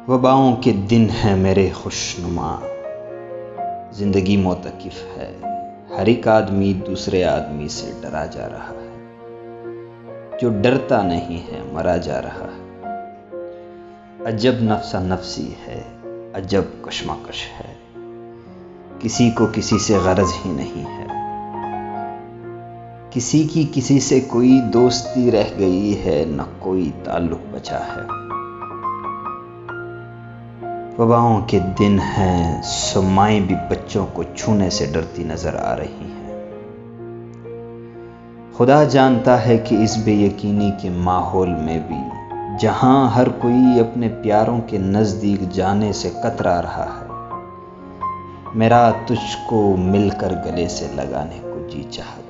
वबाओं के दिन हैं मेरे खुशनुमा, जिंदगी मोतकिफ है, हर एक आदमी दूसरे आदमी से डरा जा रहा है, जो डरता नहीं है मरा जा रहा है। अजब नफ्सा नफसी है, अजब कशमकश है, किसी को किसी से गरज ही नहीं है, किसी की किसी से कोई दोस्ती रह गई है, न कोई ताल्लुक बचा है। वबाओं के दिन हैं, सो माएं भी बच्चों को छूने से डरती नजर आ रही हैं। खुदा जानता है कि इस बेयकीनी के माहौल में भी, जहां हर कोई अपने प्यारों के नजदीक जाने से कतरा रहा है, मेरा तुझको मिलकर गले से लगाने को जी चाहता।